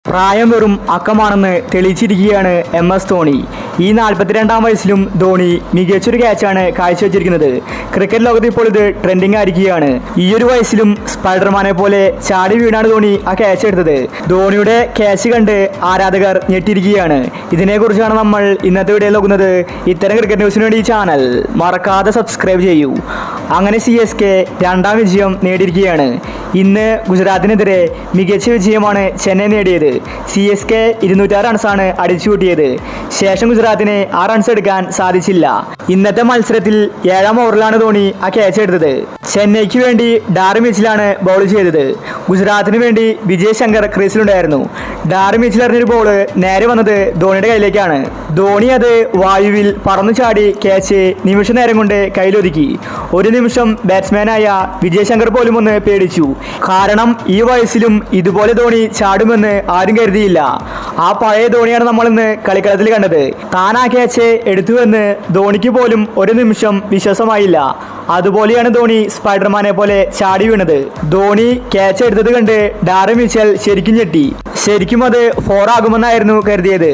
പ്രായം വെറും അക്കമാണെന്ന് തെളിയിച്ചിരിക്കുകയാണ് MS ധോണി. ഈ 42-ാം വയസ്സിലും ധോണി മികച്ചൊരു ക്യാച്ചാണ് കാഴ്ചവെച്ചിരിക്കുന്നത്. ക്രിക്കറ്റ് ലോകത്ത് ഇപ്പോൾ ഇത് ട്രെൻഡിങ് ആയിരിക്കുകയാണ്. ഈ ഒരു വയസ്സിലും സ്പൈഡർമാനെ പോലെ ചാടി വീണാണ് ധോണി ആ ക്യാച്ച് എടുത്തത്. ധോണിയുടെ ക്യാച്ച് കണ്ട് ആരാധകർ ഞെട്ടിയിരിക്കുകയാണ്. ഇതിനെക്കുറിച്ചാണ് നമ്മൾ ഇന്നത്തെ വീഡിയോയിൽ നോക്കുന്നത്. ഇത്തരം ക്രിക്കറ്റ് ന്യൂസിന് വേണ്ടി ഈ ചാനൽ മറക്കാതെ സബ്സ്ക്രൈബ് ചെയ്യൂ. അങ്ങനെ CSK 2ാം വിജയം നേടിയിരിക്കുകയാണ്. ഇന്ന് ഗുജറാത്തിനെതിരെ മികച്ച വിജയമാണ് ചെന്നൈ നേടിയത്. CSK 206 റൺസാണ് അടിച്ചുകൂട്ടിയത്. ശേഷം ഗുജറാത്തിന് ആ റൺസ് എടുക്കാൻ സാധിച്ചില്ല. ഇന്നത്തെ മത്സരത്തിൽ 7ാം ഓവറിലാണ് ധോണി ആ ക്യാച്ച് എടുത്തത്. ചെന്നൈക്ക് വേണ്ടി ഡാറി മിച്ചിലാണ് ബൗൾ ചെയ്തത്. ഗുജറാത്തിന് വേണ്ടി വിജയ് ശങ്കർ ക്രീസിലുണ്ടായിരുന്നു. ഡാറി മിച്ചിൽ എറിഞ്ഞൊരു ബോള് നേരെ വന്നത് ധോണിയുടെ കയ്യിലേക്കാണ്. ധോണി അത് വായുവിൽ പറന്നു ചാടി ക്യാച്ച് നിമിഷ നേരം കൊണ്ട് കയ്യിലൊതുക്കി. ഒരു നിമിഷം ബാറ്റ്സ്മാനായ വിജയ് ശങ്കർ പോലും ഒന്ന് പേടിച്ചു. കാരണം ഈ വയസ്സിലും ഇതുപോലെ ധോണി ചാടുമെന്ന് ആരും കരുതിയില്ല. ആ പഴയ ധോണിയാണ് നമ്മളിന്ന് കളിക്കളത്തിൽ കണ്ടത്. താൻ ആ ക്യാച്ച് എടുത്തുവെന്ന് ധോണിക്ക് പോലും ഒരു നിമിഷം വിശ്വാസമായില്ല. അതുപോലെയാണ് ധോണി സ്പൈഡർമാനെ പോലെ ചാടി വീണത്. ധോണി ക്യാച്ച് എടുത്തത് കണ്ട് ഡാറി മിച്ചൽ ശരിക്കും ഞെട്ടി. ശരിക്കും അത് 4 ആകുമെന്നായിരുന്നു കരുതിയത്.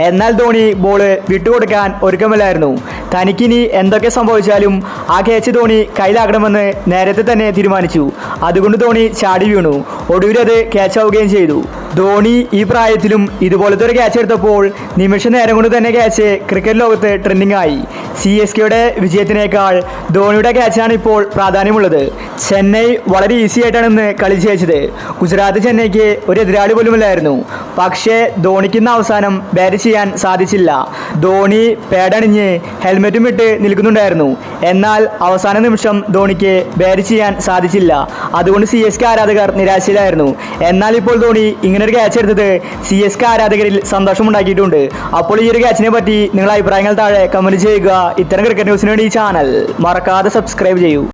എന്നാൽ ധോണി ബോള് വിട്ടുകൊടുക്കാൻ ഒരുക്കമില്ലായിരുന്നു. തനിക്കിനി എന്തൊക്കെ സംഭവിച്ചാലും ആ ക്യാച്ച് ധോണി കയ്യിലാക്കണമെന്ന് നേരത്തെ തന്നെ തീരുമാനിച്ചു. അതുകൊണ്ട് ധോണി ചാടി വീണു. ഒടുവിൽ അത് ക്യാച്ച് ആവുകയും ചെയ്തു. ധോണി ഈ പ്രായത്തിലും ഇതുപോലത്തെ ഒരു ക്യാച്ച് എടുത്തപ്പോൾ നിമിഷ നേരം കൊണ്ട് തന്നെ ക്യാച്ച് ക്രിക്കറ്റ് ലോകത്ത് ട്രെൻഡിങ് ആയി. CSKയുടെ വിജയത്തിനേക്കാൾ ധോണിയുടെ ക്യാച്ചാണ് ഇപ്പോൾ പ്രാധാന്യമുള്ളത്. ചെന്നൈ വളരെ ഈസി ആയിട്ടാണ് ഇന്ന് കളി ജയിച്ചത്. ഗുജറാത്ത് ചെന്നൈക്ക് ഒരു എതിരാളി പോലുമില്ലായിരുന്നു. പക്ഷേ ധോണിക്ക് ഇന്ന് അവസാനം ബാറ്റ് ചെയ്യാൻ സാധിച്ചില്ല. ധോണി പേടണിഞ്ഞ് ഹെൽമെറ്റും ഇട്ട് നിൽക്കുന്നുണ്ടായിരുന്നു. എന്നാൽ അവസാന നിമിഷം ധോണിക്ക് ബാറ്റ് ചെയ്യാൻ സാധിച്ചില്ല. അതുകൊണ്ട് CSK ആരാധകർ നിരാശയിലായിരുന്നു. എന്നാൽ ഇപ്പോൾ ധോണി ഇങ്ങനൊരു ക്യാച്ച് എടുത്തത് CSK ആരാധകരിൽ സന്തോഷമുണ്ടാക്കിയിട്ടുണ്ട്. അപ്പോൾ ഈ ഒരു ക്യാച്ചിനെ പറ്റി നിങ്ങളുടെ അഭിപ്രായങ്ങൾ താഴെ കമന്റ് ചെയ്യുക. ഇത്തരം ക്രിക്കറ്റ് ന്യൂസിന് വേണ്ടി ഈ ചാനൽ മറക്കാതെ സബ്സ്ക്രൈബ് ചെയ്യൂ.